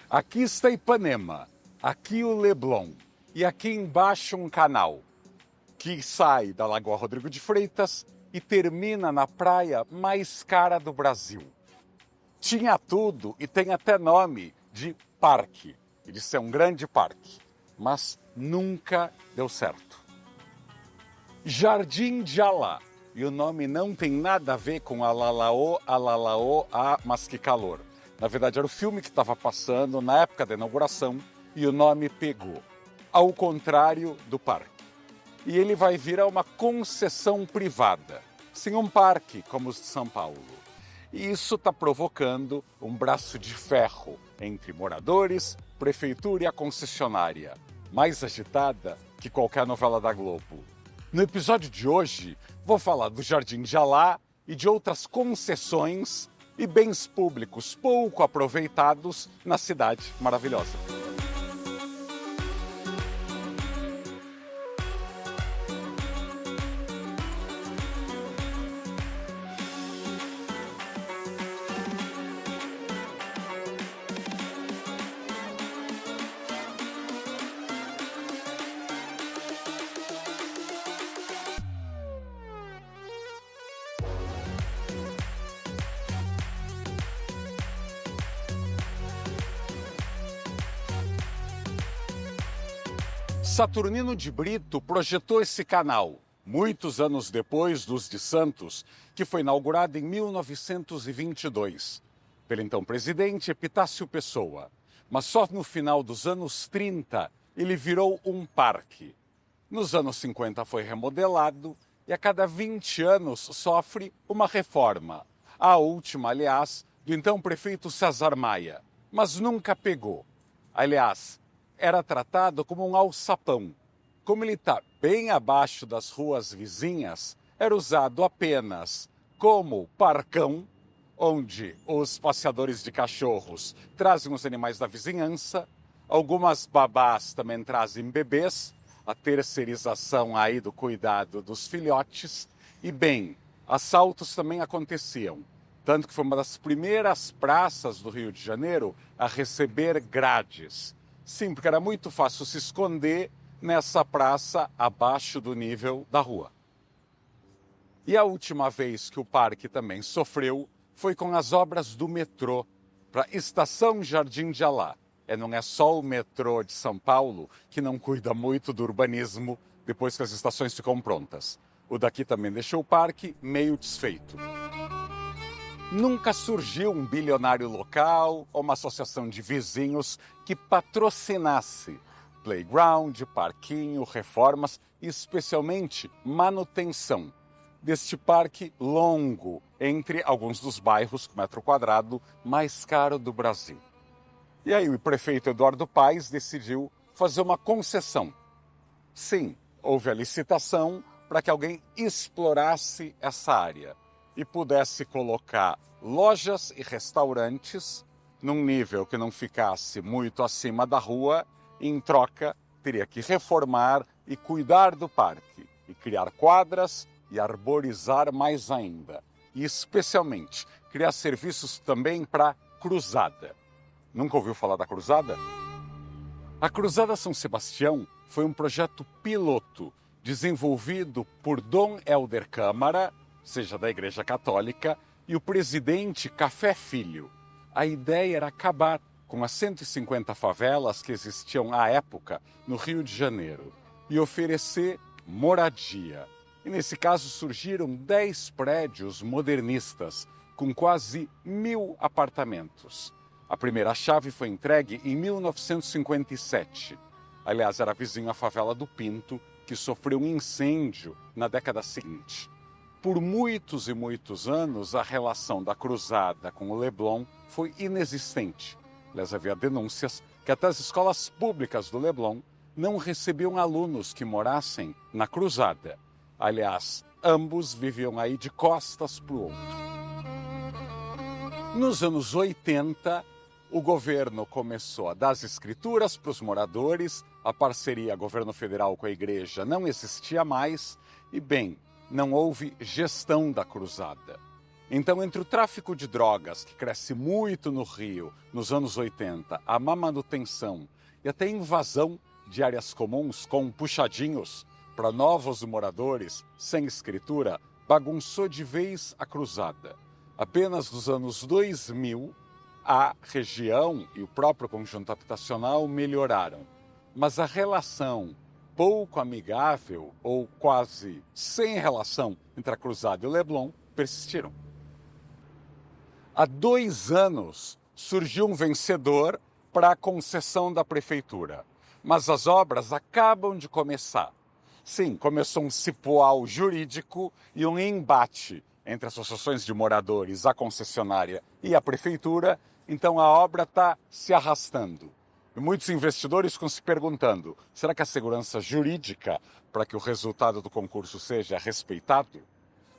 Aqui está Ipanema, aqui o Leblon e aqui embaixo um canal que sai da Lagoa Rodrigo de Freitas e termina na praia mais cara do Brasil. Tinha tudo e tem até nome de parque, e de ser um grande parque, mas nunca deu certo. Jardim de Alá, e o nome não tem nada a ver com Alalaô, mas que calor. Na verdade, era o filme que estava passando na época da inauguração e o nome pegou, ao contrário do parque. E ele vai virar uma concessão privada, sim, um parque como os de São Paulo. E isso está provocando um braço de ferro entre moradores, prefeitura e a concessionária, mais agitada que qualquer novela da Globo. No episódio de hoje, vou falar do Jardim de Alá e de outras concessões e bens públicos pouco aproveitados na cidade maravilhosa. Saturnino de Brito projetou esse canal, muitos anos depois dos de Santos, que foi inaugurado em 1922, pelo então presidente Epitácio Pessoa. Mas só no final dos anos 30 ele virou um parque. Nos anos 50 foi remodelado e a cada 20 anos sofre uma reforma. A última, aliás, do então prefeito César Maia, mas nunca pegou. Aliás, era tratado como um alçapão. Como ele está bem abaixo das ruas vizinhas, era usado apenas como parcão, onde os passeadores de cachorros trazem os animais da vizinhança, algumas babás também trazem bebês, a terceirização aí do cuidado dos filhotes, e bem, assaltos também aconteciam. Tanto que foi uma das primeiras praças do Rio de Janeiro a receber grades. Sim, porque era muito fácil se esconder nessa praça abaixo do nível da rua. E a última vez que o parque também sofreu foi com as obras do metrô para a Estação Jardim de Alá. Não é só o metrô de São Paulo que não cuida muito do urbanismo depois que as estações ficam prontas. O daqui também deixou o parque meio desfeito. Nunca surgiu um bilionário local ou uma associação de vizinhos que patrocinasse playground, parquinho, reformas e especialmente manutenção deste parque longo entre alguns dos bairros com metro quadrado mais caro do Brasil. E aí o prefeito Eduardo Paes decidiu fazer uma concessão. Sim, houve a licitação para que alguém explorasse essa área e pudesse colocar lojas e restaurantes num nível que não ficasse muito acima da rua, e em troca teria que reformar e cuidar do parque, e criar quadras e arborizar mais ainda. E especialmente criar serviços também para Cruzada. Nunca ouviu falar da Cruzada? A Cruzada São Sebastião foi um projeto piloto desenvolvido por Dom Helder Câmara, seja da Igreja Católica, e o presidente Café Filho. A ideia era acabar com as 150 favelas que existiam à época no Rio de Janeiro e oferecer moradia. E nesse caso surgiram 10 prédios modernistas com quase 1.000 apartamentos. A primeira chave foi entregue em 1957. Aliás, era vizinho à favela do Pinto, que sofreu um incêndio na década seguinte. Por muitos e muitos anos, a relação da Cruzada com o Leblon foi inexistente. Aliás, havia denúncias que até as escolas públicas do Leblon não recebiam alunos que morassem na Cruzada. Aliás, ambos viviam aí de costas para o outro. Nos anos 80, o governo começou a dar as escrituras para os moradores, a parceria governo federal com a igreja não existia mais e, bem, não houve gestão da Cruzada. Então, entre o tráfico de drogas, que cresce muito no Rio nos anos 80, a má manutenção e até invasão de áreas comuns com puxadinhos para novos moradores sem escritura, bagunçou de vez a cruzada. Apenas nos anos 2000, a região e o próprio conjunto habitacional melhoraram. Mas a relação pouco amigável ou quase sem relação entre a cruzada e o Leblon persistiram. Há 2 anos surgiu um vencedor para a concessão da prefeitura, mas as obras acabam de começar. Sim, começou um cipoal jurídico e um embate entre associações de moradores, a concessionária e a prefeitura, então a obra está se arrastando. E muitos investidores ficam se perguntando, será que a segurança jurídica para que o resultado do concurso seja respeitado?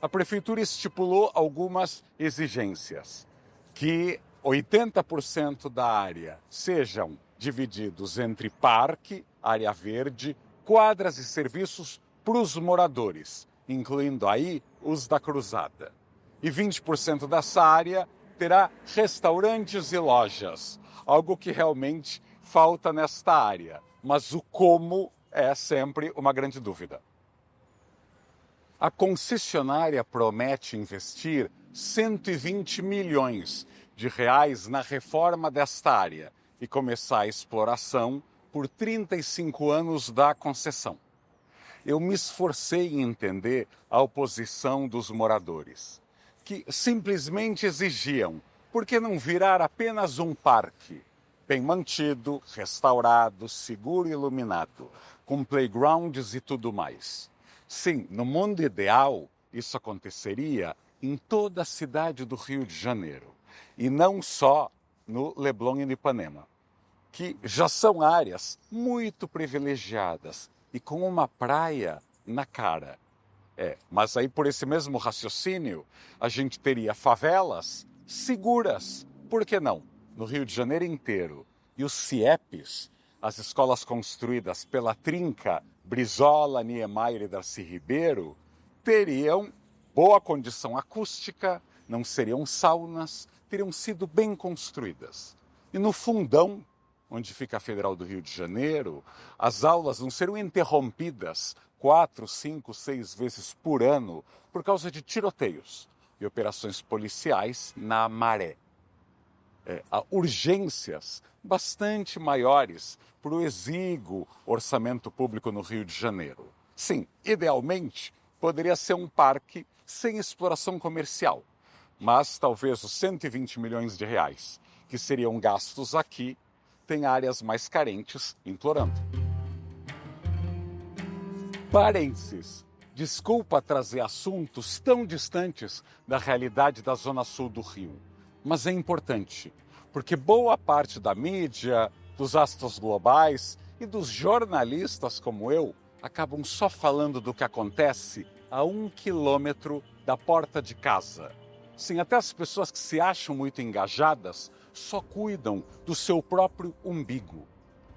A prefeitura estipulou algumas exigências, que 80% da área sejam divididos entre parque, área verde, quadras e serviços para os moradores, incluindo aí os da cruzada. E 20% dessa área terá restaurantes e lojas, algo que realmente falta nesta área, mas o como é sempre uma grande dúvida. A concessionária promete investir 120 milhões de reais na reforma desta área e começar a exploração por 35 anos da concessão. Eu me esforcei em entender a oposição dos moradores, que simplesmente exigiam, por que não virar apenas um parque? Bem mantido, restaurado, seguro e iluminado, com playgrounds e tudo mais. Sim, no mundo ideal, isso aconteceria em toda a cidade do Rio de Janeiro, e não só no Leblon e no Ipanema, que já são áreas muito privilegiadas e com uma praia na cara. Mas aí por esse mesmo raciocínio, a gente teria favelas seguras, por que não? No Rio de Janeiro inteiro. E os CIEPs, as escolas construídas pela Trinca, Brizola, Niemeyer e Darcy Ribeiro, teriam boa condição acústica, não seriam saunas, teriam sido bem construídas. E no fundão, onde fica a Federal do Rio de Janeiro, as aulas não seriam interrompidas 4, 5, 6 vezes por ano por causa de tiroteios e operações policiais na maré. Há urgências bastante maiores para o exíguo orçamento público no Rio de Janeiro. Sim, idealmente, poderia ser um parque sem exploração comercial, mas talvez os 120 milhões de reais que seriam gastos aqui tem áreas mais carentes implorando. Parênteses. Desculpa trazer assuntos tão distantes da realidade da Zona Sul do Rio, mas é importante, porque boa parte da mídia, dos astros globais e dos jornalistas como eu acabam só falando do que acontece a 1 quilômetro da porta de casa. Sim, até as pessoas que se acham muito engajadas só cuidam do seu próprio umbigo.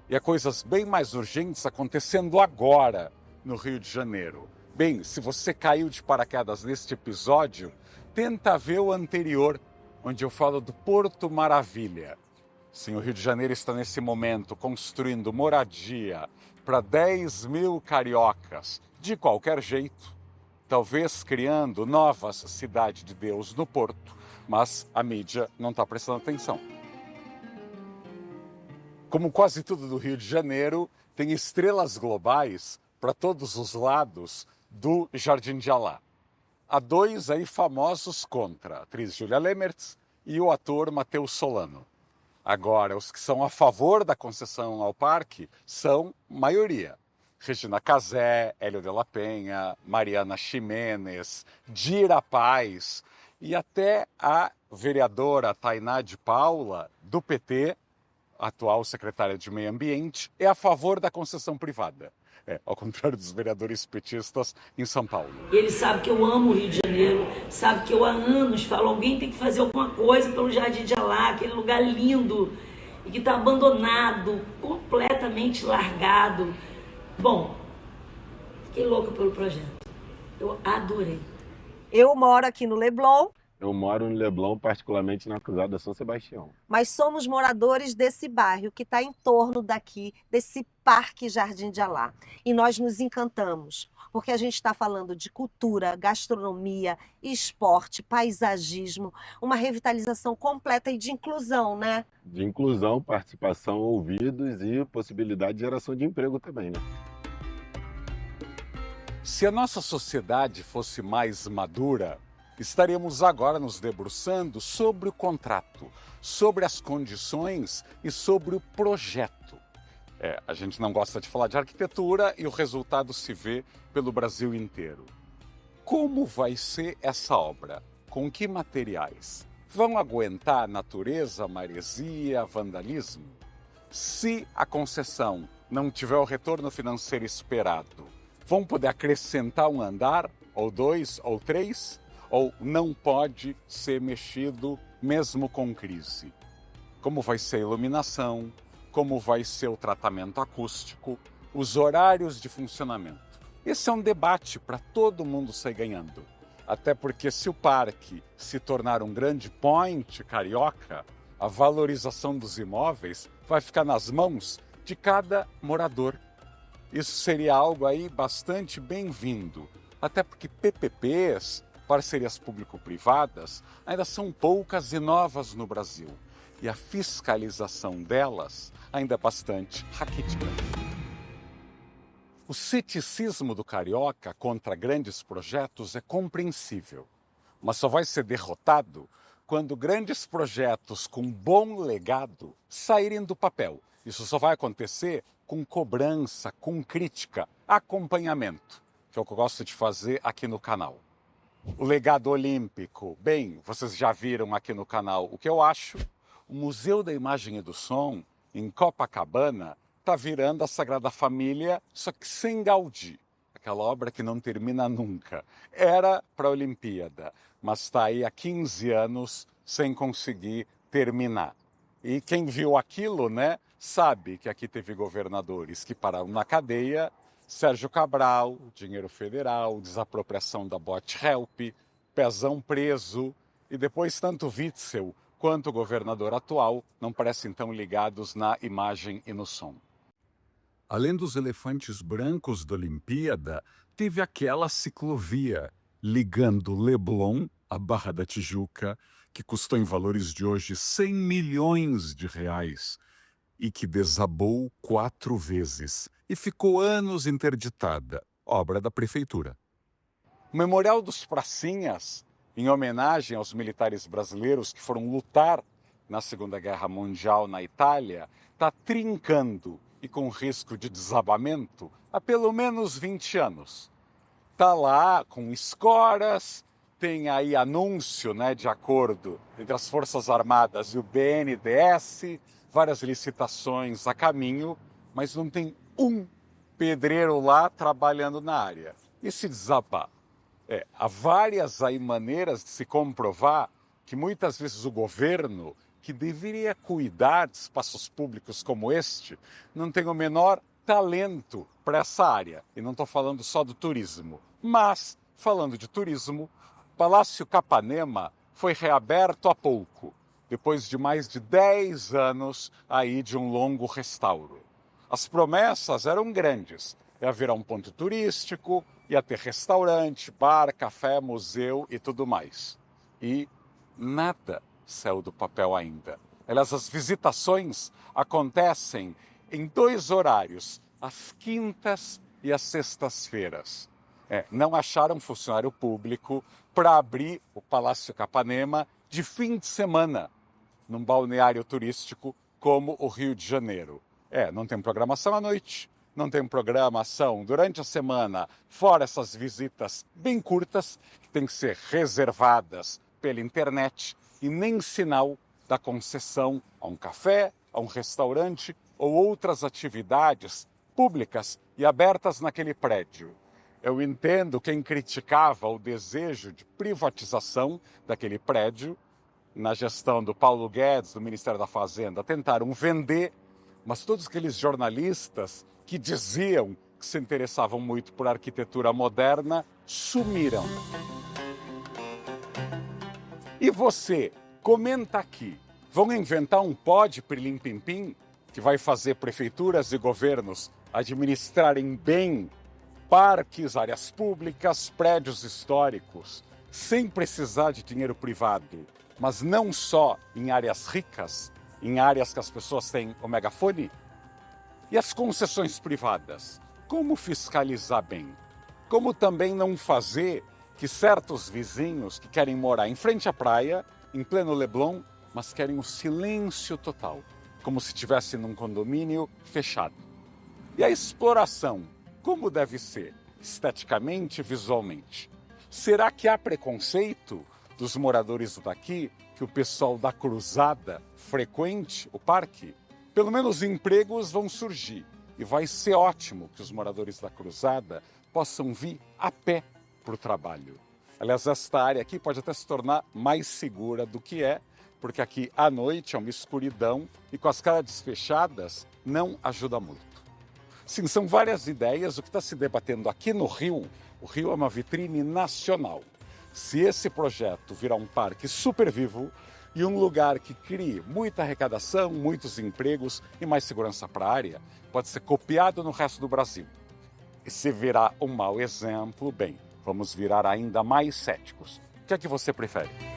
E há coisas bem mais urgentes acontecendo agora no Rio de Janeiro. Bem, se você caiu de paraquedas neste episódio, tenta ver o anterior, onde eu falo do Porto Maravilha. Sim, o Rio de Janeiro está nesse momento construindo moradia para 10 mil cariocas, de qualquer jeito, talvez criando novas Cidade de Deus no Porto, mas a mídia não está prestando atenção. Como quase tudo do Rio de Janeiro, tem estrelas globais para todos os lados do Jardim de Alá. Há 2 aí famosos contra, a atriz Julia Lemertz e o ator Matheus Solano. Agora, os que são a favor da concessão ao parque são maioria. Regina Casé, Hélio de la Penha, Mariana Ximenes, Dira Paz e até a vereadora Tainá de Paula, do PT, atual secretária de Meio Ambiente, é a favor da concessão privada. Ao contrário dos vereadores petistas em São Paulo. Ele sabe que eu amo o Rio de Janeiro, sabe que eu há anos falo, alguém tem que fazer alguma coisa pelo Jardim de Alá, aquele lugar lindo e que está abandonado, completamente largado. Bom, fiquei louca pelo projeto. Eu adorei. Eu moro aqui no Leblon Eu moro no Leblon, particularmente na Cruzada São Sebastião. Mas somos moradores desse bairro que está em torno daqui, desse Parque Jardim de Alá. E nós nos encantamos, porque a gente está falando de cultura, gastronomia, esporte, paisagismo, uma revitalização completa e de inclusão, né? De inclusão, participação, ouvidos e possibilidade de geração de emprego também, né? Se a nossa sociedade fosse mais madura, estaríamos agora nos debruçando sobre o contrato, sobre as condições e sobre o projeto. A gente não gosta de falar de arquitetura e o resultado se vê pelo Brasil inteiro. Como vai ser essa obra? Com que materiais? Vão aguentar natureza, maresia, vandalismo? Se a concessão não tiver o retorno financeiro esperado, vão poder acrescentar um andar, ou 2, ou 3? Ou não pode ser mexido mesmo com crise? Como vai ser a iluminação? Como vai ser o tratamento acústico? Os horários de funcionamento? Esse é um debate para todo mundo sair ganhando. Até porque se o parque se tornar um grande point carioca, a valorização dos imóveis vai ficar nas mãos de cada morador. Isso seria algo aí bastante bem-vindo. Até porque PPPs, parcerias público-privadas, ainda são poucas e novas no Brasil. E a fiscalização delas ainda é bastante raquítica. O ceticismo do carioca contra grandes projetos é compreensível, mas só vai ser derrotado quando grandes projetos com bom legado saírem do papel. Isso só vai acontecer com cobrança, com crítica, acompanhamento, que é o que eu gosto de fazer aqui no canal. O legado olímpico, bem, vocês já viram aqui no canal o que eu acho. O Museu da Imagem e do Som, em Copacabana, está virando a Sagrada Família, só que sem Gaudí. Aquela obra que não termina nunca. Era para a Olimpíada, mas está aí há 15 anos sem conseguir terminar. E quem viu aquilo, né, sabe que aqui teve governadores que pararam na cadeia. Sérgio Cabral, dinheiro federal, desapropriação da Bot Help, Pezão preso, e depois tanto Witzel quanto o governador atual não parecem tão ligados na imagem e no som. Além dos elefantes brancos da Olimpíada, teve aquela ciclovia ligando Leblon à Barra da Tijuca, que custou em valores de hoje 100 milhões de reais e que desabou 4 vezes e ficou anos interditada, obra da prefeitura. O Memorial dos Pracinhas, em homenagem aos militares brasileiros que foram lutar na Segunda Guerra Mundial na Itália, está trincando e com risco de desabamento há pelo menos 20 anos. Está lá com escoras, tem aí anúncio, né, de acordo entre as Forças Armadas e o BNDES, várias licitações a caminho, mas não tem um pedreiro lá trabalhando na área. E se desabar? Há várias aí maneiras de se comprovar que muitas vezes o governo, que deveria cuidar de espaços públicos como este, não tem o menor talento para essa área. E não estou falando só do turismo. Mas, falando de turismo, o Palácio Capanema foi reaberto há pouco, depois de mais de 10 anos aí de um longo restauro. As promessas eram grandes. Ia virar um ponto turístico, ia ter restaurante, bar, café, museu e tudo mais. E nada saiu do papel ainda. Aliás, as visitações acontecem em 2 horários, às quintas e às sextas-feiras. Não acharam funcionário público para abrir o Palácio Capanema de fim de semana, num balneário turístico como o Rio de Janeiro. Não tem programação à noite, não tem programação durante a semana, fora essas visitas bem curtas, que têm que ser reservadas pela internet, e nem sinal da concessão a um café, a um restaurante ou outras atividades públicas e abertas naquele prédio. Eu entendo quem criticava o desejo de privatização daquele prédio. Na gestão do Paulo Guedes, do Ministério da Fazenda, tentaram vender, mas todos aqueles jornalistas que diziam que se interessavam muito por arquitetura moderna sumiram. E você, comenta aqui. Vão inventar um pod pirlim-pim-pim que vai fazer prefeituras e governos administrarem bem parques, áreas públicas, prédios históricos, sem precisar de dinheiro privado, mas não só em áreas ricas, em áreas que as pessoas têm o megafone? E as concessões privadas? Como fiscalizar bem? Como também não fazer que certos vizinhos que querem morar em frente à praia, em pleno Leblon, mas querem o silêncio total, como se estivesse num condomínio fechado? E a exploração, como deve ser? Esteticamente e visualmente? Será que há preconceito dos moradores daqui que o pessoal da Cruzada frequente o parque? Pelo menos empregos vão surgir e vai ser ótimo que os moradores da Cruzada possam vir a pé para o trabalho. Aliás, esta área aqui pode até se tornar mais segura do que é, porque aqui à noite é uma escuridão e com as grades fechadas não ajuda muito. Sim, são várias ideias. O que está se debatendo aqui no Rio, o Rio é uma vitrine nacional. Se esse projeto virar um parque super vivo e um lugar que crie muita arrecadação, muitos empregos e mais segurança para a área, pode ser copiado no resto do Brasil. E se virar um mau exemplo, bem, vamos virar ainda mais céticos. O que é que você prefere?